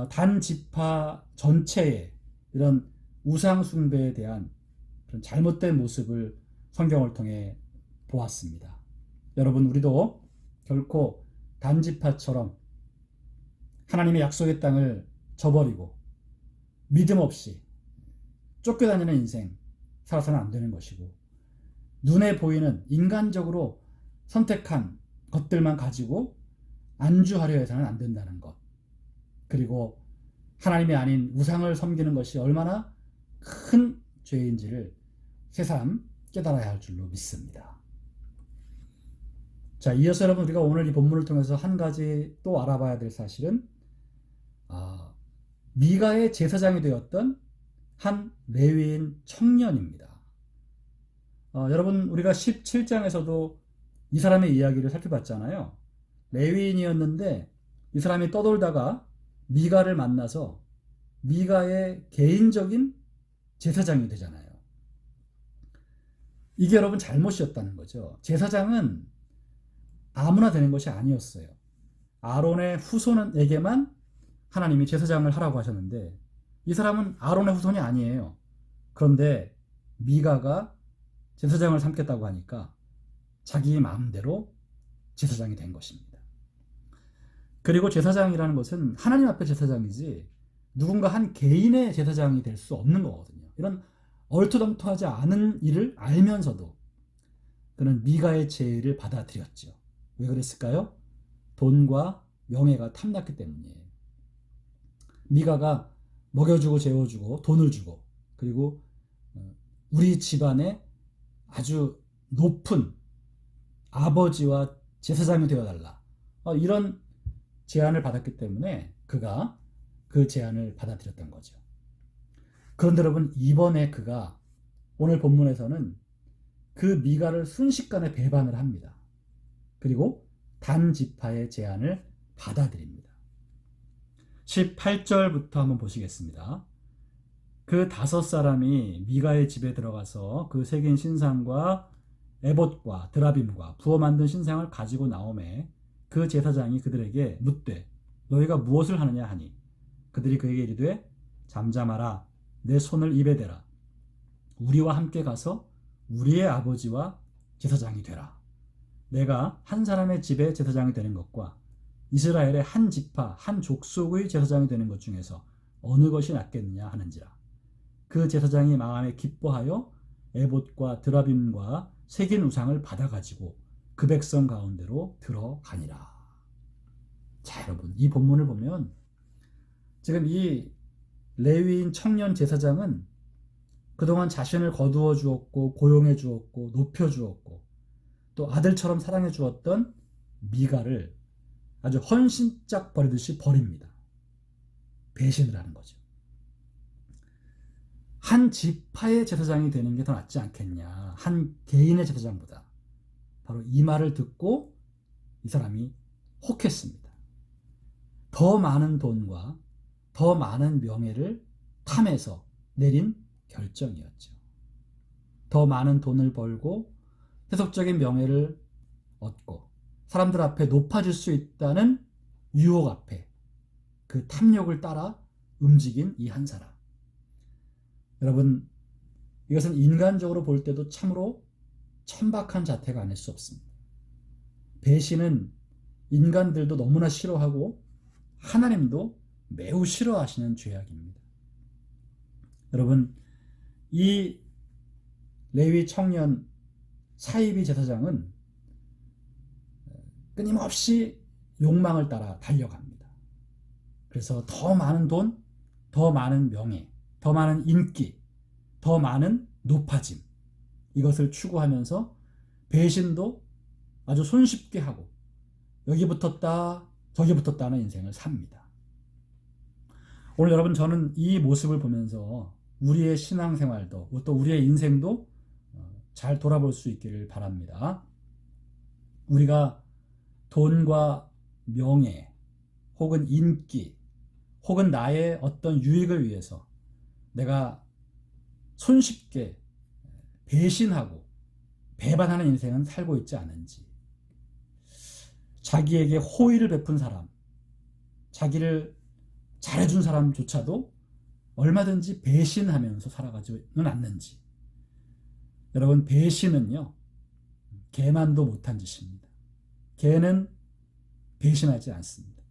단지파 전체의 이런 우상 숭배에 대한 그런 잘못된 모습을 성경을 통해 보았습니다. 여러분, 우리도 결코 단지파처럼 하나님의 약속의 땅을 저버리고 믿음 없이 쫓겨다니는 인생 살아서는 안 되는 것이고, 눈에 보이는 인간적으로 선택한 것들만 가지고 안주하려 해서는 안 된다는 것, 그리고 하나님이 아닌 우상을 섬기는 것이 얼마나 큰 죄인지를 새삼 깨달아야 할 줄로 믿습니다. 자, 이어서 여러분, 우리가 오늘 이 본문을 통해서 한 가지 또 알아봐야 될 사실은 미가의 제사장이 되었던 한 레위인 청년입니다. 여러분, 우리가 17장에서도 이 사람의 이야기를 살펴봤잖아요. 레위인이었는데 이 사람이 떠돌다가 미가를 만나서 미가의 개인적인 제사장이 되잖아요. 이게 여러분 잘못이었다는 거죠. 제사장은 아무나 되는 것이 아니었어요. 아론의 후손에게만 하나님이 제사장을 하라고 하셨는데 이 사람은 아론의 후손이 아니에요. 그런데 미가가 제사장을 삼겠다고 하니까 자기 마음대로 제사장이 된 것입니다. 그리고 제사장이라는 것은 하나님 앞에 제사장이지 누군가 한 개인의 제사장이 될 수 없는 거거든요. 이런 얼토당토하지 않은 일을 알면서도 그는 미가의 제의를 받아들였죠. 왜 그랬을까요? 돈과 명예가 탐났기 때문이에요. 미가가 먹여주고 재워주고 돈을 주고, 그리고 우리 집안에 아주 높은 아버지와 제사장이 되어달라, 이런 제안을 받았기 때문에 그가 그 제안을 받아들였던 거죠. 그런데 여러분, 이번에 그가 오늘 본문에서는 그 미가를 순식간에 배반을 합니다. 그리고 단지파의 제안을 받아들입니다. 18절부터 한번 보시겠습니다. 그 5사람이 미가의 집에 들어가서 그 새긴 신상과 에봇과 드라빔과 부어 만든 신상을 가지고 나오매 그 제사장이 그들에게 묻되 너희가 무엇을 하느냐 하니 그들이 그에게 이르되 잠잠하라 내 손을 입에 대라 우리와 함께 가서 우리의 아버지와 제사장이 되라. 내가 한 사람의 집에 제사장이 되는 것과 이스라엘의 한 지파 한 족속의 제사장이 되는 것 중에서 어느 것이 낫겠느냐 하는지라. 그 제사장이 마음에 기뻐하여 에봇과 드라빔과 새긴 우상을 받아가지고 그 백성 가운데로 들어가니라. 자, 여러분, 이 본문을 보면 지금 이 레위인 청년 제사장은 그동안 자신을 거두어 주었고 고용해 주었고 높여 주었고 또 아들처럼 사랑해 주었던 미가를 아주 헌신짝 버리듯이 버립니다. 배신을 하는 거죠. 한 지파의 제사장이 되는 게 더 낫지 않겠냐. 한 개인의 제사장보다. 바로 이 말을 듣고 이 사람이 혹했습니다. 더 많은 돈과 더 많은 명예를 탐해서 내린 결정이었죠. 더 많은 돈을 벌고 세속적인 명예를 얻고 사람들 앞에 높아질 수 있다는 유혹 앞에 그 탐욕을 따라 움직인 이 한 사람. 여러분, 이것은 인간적으로 볼 때도 참으로 천박한 자태가 아닐 수 없습니다. 배신은 인간들도 너무나 싫어하고 하나님도 매우 싫어하시는 죄악입니다. 여러분, 이 레위 청년 사이비 제사장은 끊임없이 욕망을 따라 달려갑니다. 그래서 더 많은 돈, 더 많은 명예, 더 많은 인기, 더 많은 높아짐, 이것을 추구하면서 배신도 아주 손쉽게 하고 여기 붙었다 저기 붙었다는 인생을 삽니다. 오늘 여러분, 저는 이 모습을 보면서 우리의 신앙생활도 또 우리의 인생도 잘 돌아볼 수 있기를 바랍니다. 우리가 돈과 명예 혹은 인기 혹은 나의 어떤 유익을 위해서 내가 손쉽게 배신하고 배반하는 인생은 살고 있지 않은지, 자기에게 호의를 베푼 사람, 자기를 잘해준 사람조차도 얼마든지 배신하면서 살아가지는 않는지. 여러분, 배신은요, 개만도 못한 짓입니다. 개는 배신하지 않습니다.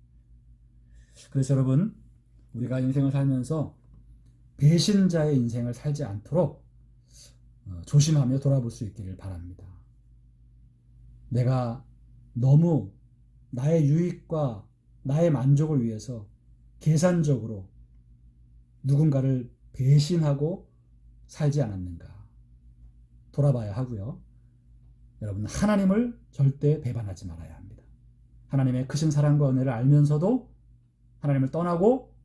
그래서 여러분, 우리가 인생을 살면서 배신자의 인생을 살지 않도록 조심하며 돌아볼 수 있기를 바랍니다. 내가 너무 나의 유익과 나의 만족을 위해서 계산적으로 누군가를 배신하고 살지 않았는가 돌아봐야 하고요. 여러분, 하나님을 절대 배반하지 말아야 합니다. 하나님의 크신 사랑과 은혜를 알면서도 하나님을 떠나고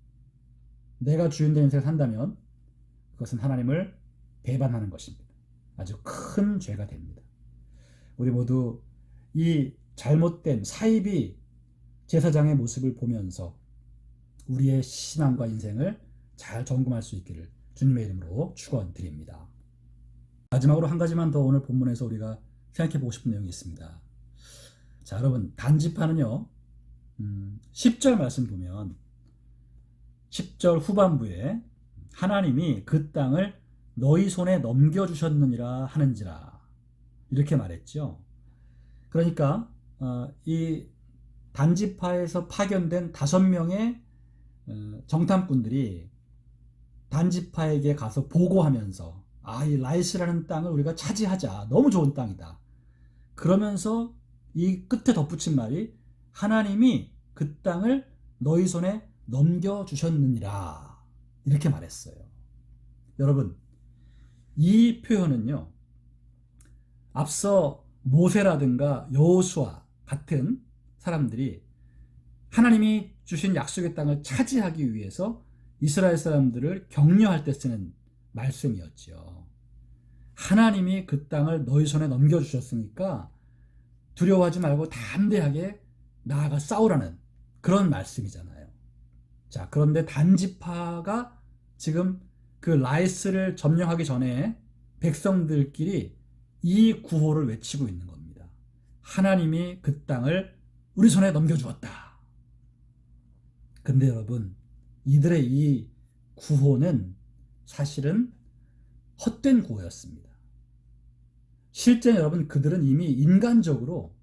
내가 주인된 인생을 산다면 그것은 하나님을 배반하는 것입니다. 아주 큰 죄가 됩니다. 우리 모두 이 잘못된 사이비 제사장의 모습을 보면서 우리의 신앙과 인생을 잘 점검할 수 있기를 주님의 이름으로 축원드립니다. 마지막으로 한 가지만 더 오늘 본문에서 우리가 생각해 보고 싶은 내용이 있습니다. 자, 여러분, 단지파는요, 10절 말씀 보면 10절 후반부에 하나님이 그 땅을 너희 손에 넘겨주셨느니라 하는지라 이렇게 말했죠. 그러니까 이 단지파에서 파견된 5명의 정탐꾼들이 단지파에게 가서 보고하면서 이 라이스라는 땅을 우리가 차지하자. 너무 좋은 땅이다. 그러면서 이 끝에 덧붙인 말이 하나님이 그 땅을 너희 손에 넘겨주셨느니라 이렇게 말했어요. 여러분, 이 표현은요, 앞서 모세라든가 여호수아 같은 사람들이 하나님이 주신 약속의 땅을 차지하기 위해서 이스라엘 사람들을 격려할 때 쓰는 말씀이었죠. 하나님이 그 땅을 너희 손에 넘겨주셨으니까 두려워하지 말고 담대하게 나아가 싸우라는 그런 말씀이잖아요. 자, 그런데 단지파가 지금 그 라이스를 점령하기 전에 백성들끼리 이 구호를 외치고 있는 겁니다. 하나님이 그 땅을 우리 손에 넘겨주었다. 근데 여러분, 이들의 이 구호는 사실은 헛된 구호였습니다. 실제 여러분, 그들은 이미 인간적으로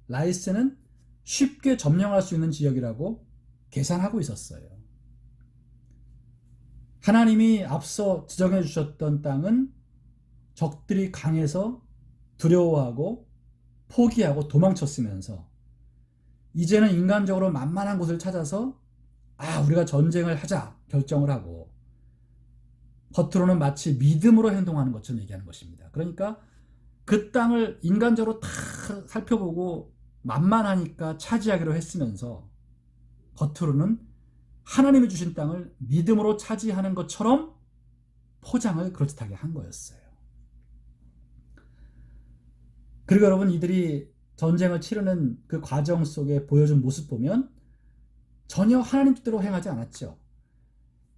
라이스는 쉽게 점령할 수 있는 지역이라고 계산하고 있었어요. 하나님이 앞서 지정해 주셨던 땅은 적들이 강해서 두려워하고 포기하고 도망쳤으면서 이제는 인간적으로 만만한 곳을 찾아서 우리가 전쟁을 하자 결정을 하고 겉으로는 마치 믿음으로 행동하는 것처럼 얘기하는 것입니다. 그러니까 그 땅을 인간적으로 다 살펴보고 만만하니까 차지하기로 했으면서 겉으로는 하나님이 주신 땅을 믿음으로 차지하는 것처럼 포장을 그럴듯하게 한 거였어요. 그리고 여러분, 이들이 전쟁을 치르는 그 과정 속에 보여준 모습 보면 전혀 하나님 뜻대로 행하지 않았죠.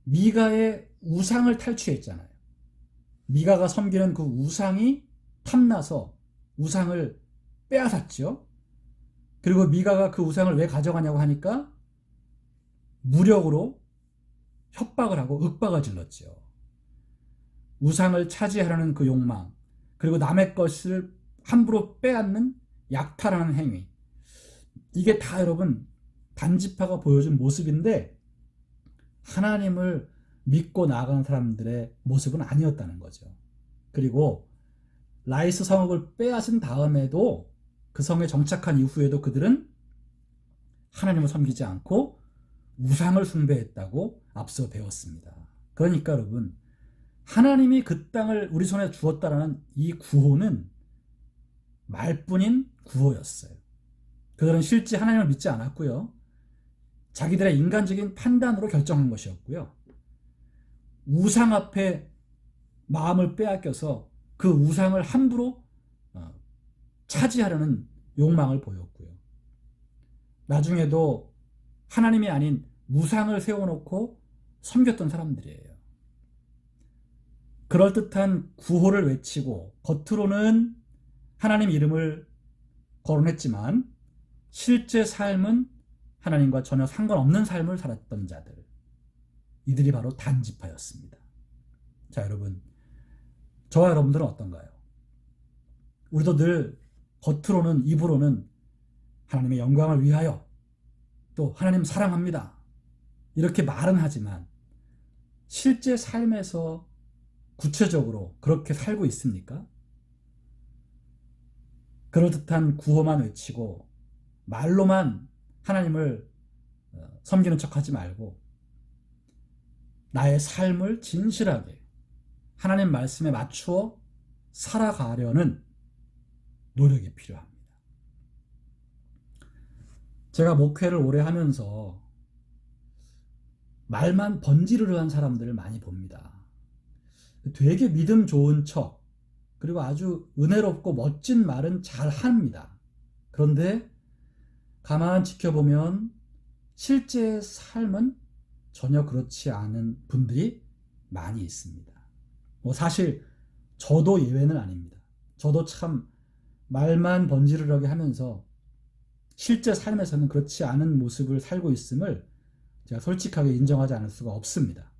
미가의 우상을 탈취했잖아요. 미가가 섬기는 그 우상이 탐나서 우상을 빼앗았죠. 그리고 미가가 그 우상을 왜 가져가냐고 하니까 무력으로 협박을 하고 윽박을 질렀죠. 우상을 차지하려는 그 욕망, 그리고 남의 것을 함부로 빼앗는 약탈하는 행위, 이게 다 여러분 단지파가 보여준 모습인데 하나님을 믿고 나아가는 사람들의 모습은 아니었다는 거죠. 그리고 라이스 성읍을 빼앗은 다음에도 그 성에 정착한 이후에도 그들은 하나님을 섬기지 않고 우상을 숭배했다고 앞서 배웠습니다. 그러니까 여러분, 하나님이 그 땅을 우리 손에 주었다라는 이 구호는 말뿐인 구호였어요. 그들은 실제 하나님을 믿지 않았고요. 자기들의 인간적인 판단으로 결정한 것이었고요. 우상 앞에 마음을 빼앗겨서 그 우상을 함부로 차지하려는 욕망을 보였고요. 나중에도 하나님이 아닌 우상을 세워놓고 섬겼던 사람들이에요. 그럴듯한 구호를 외치고 겉으로는 하나님 이름을 거론했지만 실제 삶은 하나님과 전혀 상관없는 삶을 살았던 자들, 이들이 바로 단지파였습니다. 자, 여러분, 저와 여러분들은 어떤가요? 우리도 늘 겉으로는, 입으로는 하나님의 영광을 위하여, 또 하나님 사랑합니다, 이렇게 말은 하지만 실제 삶에서 구체적으로 그렇게 살고 있습니까? 그럴듯한 구호만 외치고 말로만 하나님을 섬기는 척하지 말고 나의 삶을 진실하게 하나님 말씀에 맞추어 살아가려는 노력이 필요합니다. 제가 목회를 오래 하면서 말만 번지르르한 사람들을 많이 봅니다. 되게 믿음 좋은 척, 그리고 아주 은혜롭고 멋진 말은 잘 합니다. 그런데 가만 지켜보면 실제 삶은 전혀 그렇지 않은 분들이 많이 있습니다. 사실 저도 예외는 아닙니다. 저도 참 말만 번지르르하게 하면서 실제 삶에서는 그렇지 않은 모습을 살고 있음을 제가 솔직하게 인정하지 않을 수가 없습니다.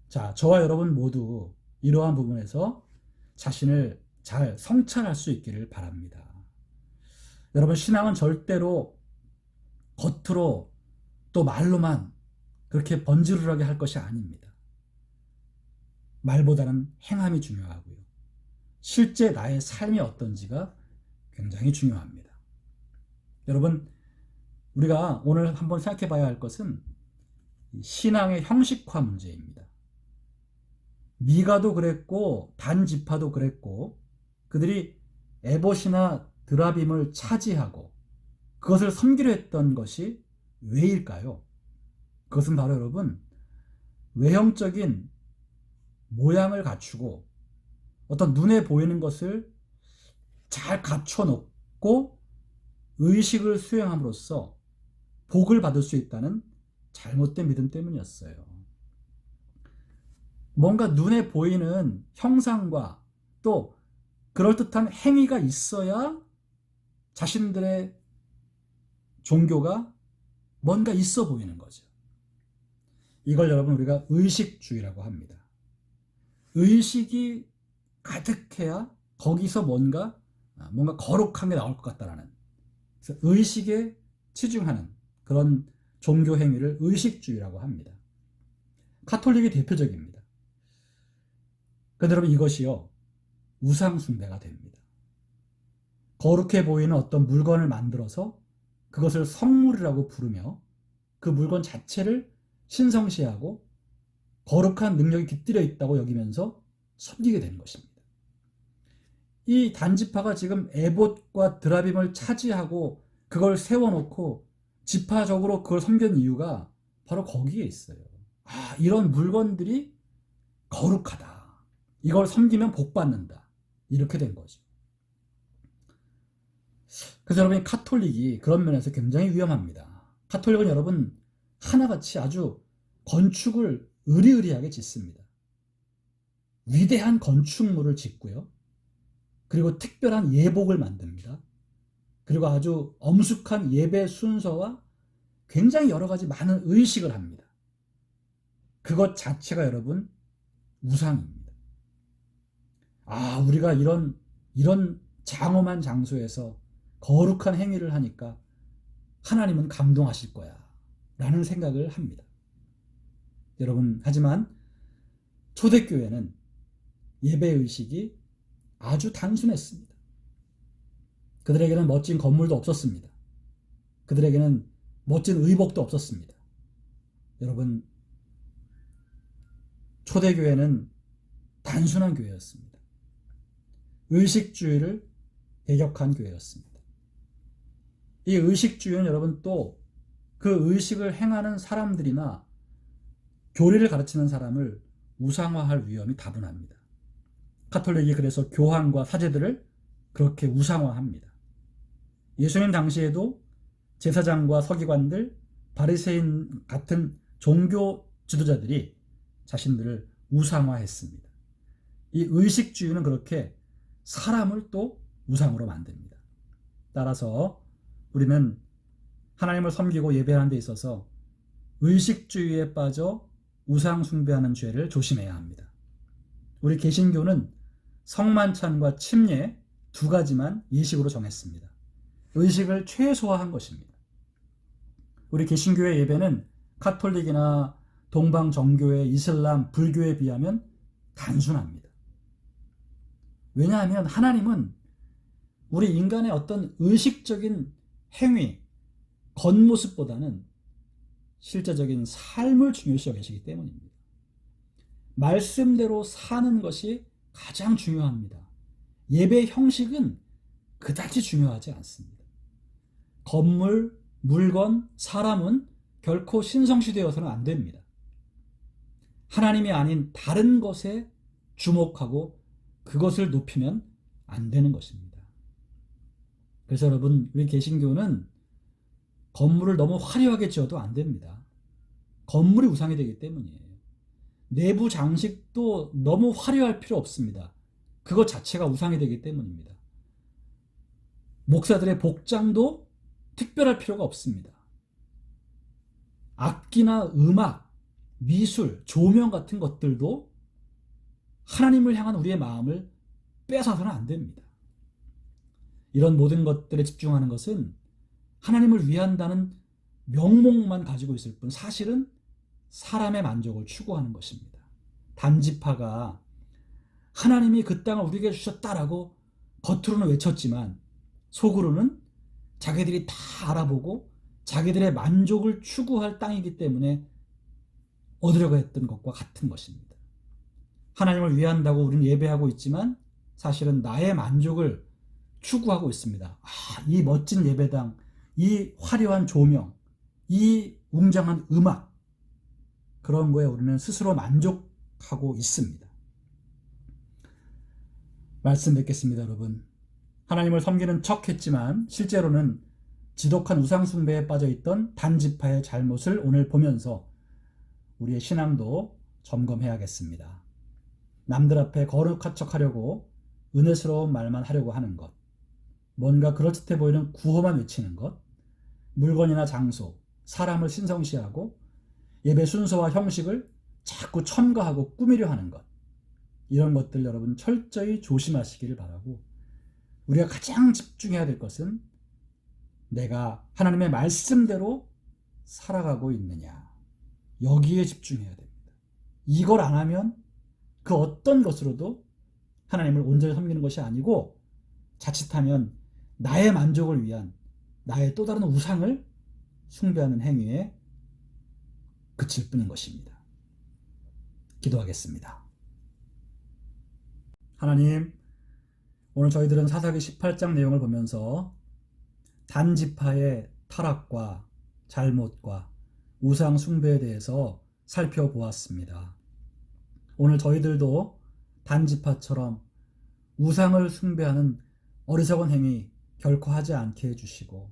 자, 저와 여러분 모두 이러한 부분에서 자신을 잘 성찰할 수 있기를 바랍니다. 여러분, 신앙은 절대로 겉으로 또 말로만 그렇게 번지르르하게 할 것이 아닙니다. 말보다는 행함이 중요하고요. 실제 나의 삶이 어떤지가 굉장히 중요합니다. 여러분, 우리가 오늘 한번 생각해 봐야 할 것은 신앙의 형식화 문제입니다. 미가도 그랬고 단지파도 그랬고 그들이 에봇이나 드라빔을 차지하고 그것을 섬기려 했던 것이 왜일까요? 그것은 바로 여러분, 외형적인 모양을 갖추고 어떤 눈에 보이는 것을 잘 갖춰놓고 의식을 수행함으로써 복을 받을 수 있다는 잘못된 믿음 때문이었어요. 뭔가 눈에 보이는 형상과 또 그럴듯한 행위가 있어야 자신들의 종교가 뭔가 있어 보이는 거죠. 이걸 여러분 우리가 의식주의라고 합니다. 의식이 가득해야 거기서 뭔가 거룩한 게 나올 것 같다라는, 그래서 의식에 치중하는 그런 종교 행위를 의식주의라고 합니다. 가톨릭이 대표적입니다. 그런데 여러분 이것이요 우상 숭배가 됩니다. 거룩해 보이는 어떤 물건을 만들어서 그것을 성물이라고 부르며 그 물건 자체를 신성시하고 거룩한 능력이 깃들여 있다고 여기면서 섬기게 되는 것입니다. 이 단지파가 지금 에봇과 드라빔을 차지하고 그걸 세워놓고 지파적으로 그걸 섬긴 이유가 바로 거기에 있어요. 이런 물건들이 거룩하다. 이걸 섬기면 복 받는다. 이렇게 된 거죠. 그래서 여러분 가톨릭이 그런 면에서 굉장히 위험합니다. 가톨릭은 여러분 하나같이 아주 건축을 의리의리하게 짓습니다. 위대한 건축물을 짓고요. 그리고 특별한 예복을 만듭니다. 그리고 아주 엄숙한 예배 순서와 굉장히 여러 가지 많은 의식을 합니다. 그것 자체가 여러분 우상입니다. 우리가 이런 장엄한 장소에서 거룩한 행위를 하니까 하나님은 감동하실 거야 라는 생각을 합니다. 여러분, 하지만 초대교회는 예배의식이 아주 단순했습니다. 그들에게는 멋진 건물도 없었습니다. 그들에게는 멋진 의복도 없었습니다. 여러분, 초대교회는 단순한 교회였습니다. 의식주의를 배격한 교회였습니다. 이 의식주의는 여러분 또 그 의식을 행하는 사람들이나 교리를 가르치는 사람을 우상화할 위험이 다분합니다. 가톨릭이 그래서 교황과 사제들을 그렇게 우상화합니다. 예수님 당시에도 제사장과 서기관들, 바리새인 같은 종교 지도자들이 자신들을 우상화했습니다. 이 의식주의는 그렇게 사람을 또 우상으로 만듭니다. 따라서 우리는 하나님을 섬기고 예배하는 데 있어서 의식주의에 빠져 우상 숭배하는 죄를 조심해야 합니다. 우리 개신교는 성만찬과 침례 두 가지만 예식으로 정했습니다. 의식을 최소화한 것입니다. 우리 개신교의 예배는 가톨릭이나 동방 정교회, 이슬람, 불교에 비하면 단순합니다. 왜냐하면 하나님은 우리 인간의 어떤 의식적인 행위, 겉모습보다는 실제적인 삶을 중요시 여기시기 때문입니다. 말씀대로 사는 것이 가장 중요합니다. 예배 형식은 그다지 중요하지 않습니다. 건물, 물건, 사람은 결코 신성시되어서는 안 됩니다. 하나님이 아닌 다른 것에 주목하고 그것을 높이면 안 되는 것입니다. 그래서 여러분, 우리 개신교는 건물을 너무 화려하게 지어도 안 됩니다. 건물이 우상이 되기 때문이에요. 내부 장식도 너무 화려할 필요 없습니다. 그것 자체가 우상이 되기 때문입니다. 목사들의 복장도 특별할 필요가 없습니다. 악기나 음악, 미술, 조명 같은 것들도 하나님을 향한 우리의 마음을 뺏어서는 안 됩니다. 이런 모든 것들에 집중하는 것은 하나님을 위한다는 명목만 가지고 있을 뿐 사실은 사람의 만족을 추구하는 것입니다. 단지파가 하나님이 그 땅을 우리에게 주셨다라고 겉으로는 외쳤지만 속으로는 자기들이 다 알아보고 자기들의 만족을 추구할 땅이기 때문에 얻으려고 했던 것과 같은 것입니다. 하나님을 위한다고 우리는 예배하고 있지만 사실은 나의 만족을 추구하고 있습니다. 이 멋진 예배당, 이 화려한 조명, 이 웅장한 음악, 그런 거에 우리는 스스로 만족하고 있습니다. 말씀 뵙겠습니다, 여러분. 하나님을 섬기는 척 했지만 실제로는 지독한 우상숭배에 빠져있던 단지파의 잘못을 오늘 보면서 우리의 신앙도 점검해야겠습니다. 남들 앞에 거룩한 척하려고 은혜스러운 말만 하려고 하는 것, 뭔가 그럴듯해 보이는 구호만 외치는 것, 물건이나 장소, 사람을 신성시하고 예배 순서와 형식을 자꾸 첨가하고 꾸미려 하는 것, 이런 것들 여러분 철저히 조심하시기를 바라고, 우리가 가장 집중해야 될 것은 내가 하나님의 말씀대로 살아가고 있느냐, 여기에 집중해야 됩니다. 이걸 안 하면 그 어떤 것으로도 하나님을 온전히 섬기는 것이 아니고 자칫하면 나의 만족을 위한 나의 또 다른 우상을 숭배하는 행위에 그칠 뿐인 것입니다. 기도하겠습니다. 하나님, 오늘 저희들은 사사기 18장 내용을 보면서 단지파의 타락과 잘못과 우상 숭배에 대해서 살펴보았습니다. 오늘 저희들도 단지파처럼 우상을 숭배하는 어리석은 행위 결코 하지 않게 해주시고,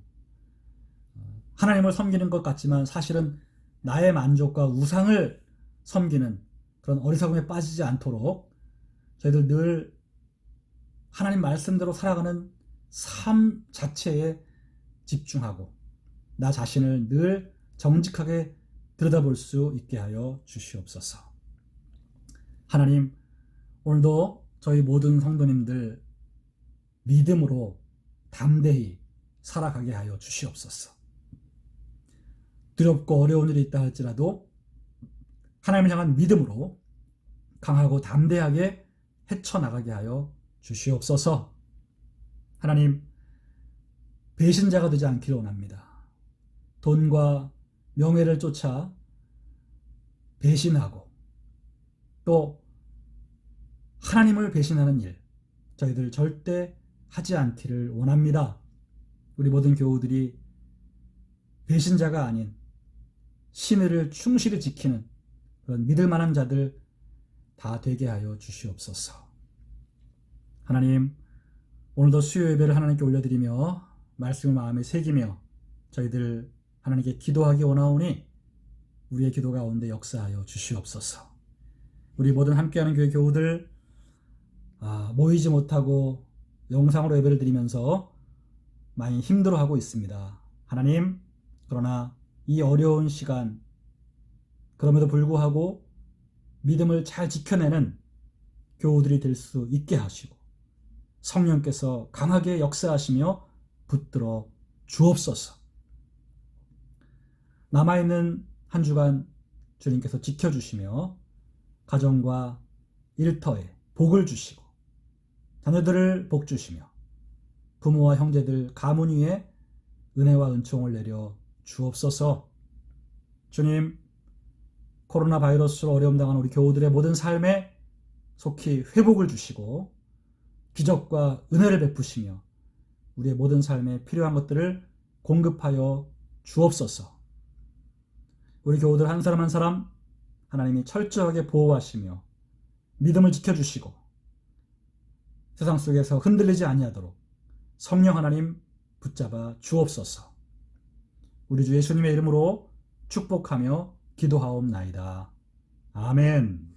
하나님을 섬기는 것 같지만 사실은 나의 만족과 우상을 섬기는 그런 어리석음에 빠지지 않도록 저희들 늘 하나님 말씀대로 살아가는 삶 자체에 집중하고 나 자신을 늘 정직하게 들여다볼 수 있게 하여 주시옵소서. 하나님, 오늘도 저희 모든 성도님들 믿음으로 담대히 살아가게 하여 주시옵소서. 두렵고 어려운 일이 있다 할지라도 하나님을 향한 믿음으로 강하고 담대하게 헤쳐나가게 하여 주시옵소서. 하나님, 배신자가 되지 않기를 원합니다. 돈과 명예를 쫓아 배신하고 또 하나님을 배신하는 일, 저희들 절대 하지 않기를 원합니다. 우리 모든 교우들이 배신자가 아닌 신의를 충실히 지키는 그런 믿을 만한 자들 다 되게 하여 주시옵소서. 하나님, 오늘도 수요 예배를 하나님께 올려드리며 말씀을 마음에 새기며 저희들 하나님께 기도하기 원하오니 우리의 기도 가운데 역사하여 주시옵소서. 우리 모든 함께하는 교회 교우들 모이지 못하고 영상으로 예배를 드리면서 많이 힘들어하고 있습니다. 하나님, 그러나 이 어려운 시간, 그럼에도 불구하고 믿음을 잘 지켜내는 교우들이 될 수 있게 하시고 성령께서 강하게 역사하시며 붙들어 주옵소서. 남아있는 한 주간 주님께서 지켜주시며 가정과 일터에 복을 주시고 자녀들을 복 주시며 부모와 형제들 가문 위에 은혜와 은총을 내려 주옵소서. 주님, 코로나 바이러스로 어려움 당한 우리 교우들의 모든 삶에 속히 회복을 주시고 기적과 은혜를 베푸시며 우리의 모든 삶에 필요한 것들을 공급하여 주옵소서. 우리 교우들 한 사람 한 사람 하나님이 철저하게 보호하시며 믿음을 지켜주시고 세상 속에서 흔들리지 아니하도록 성령 하나님 붙잡아 주옵소서. 우리 주 예수님의 이름으로 축복하며 기도하옵나이다. 아멘.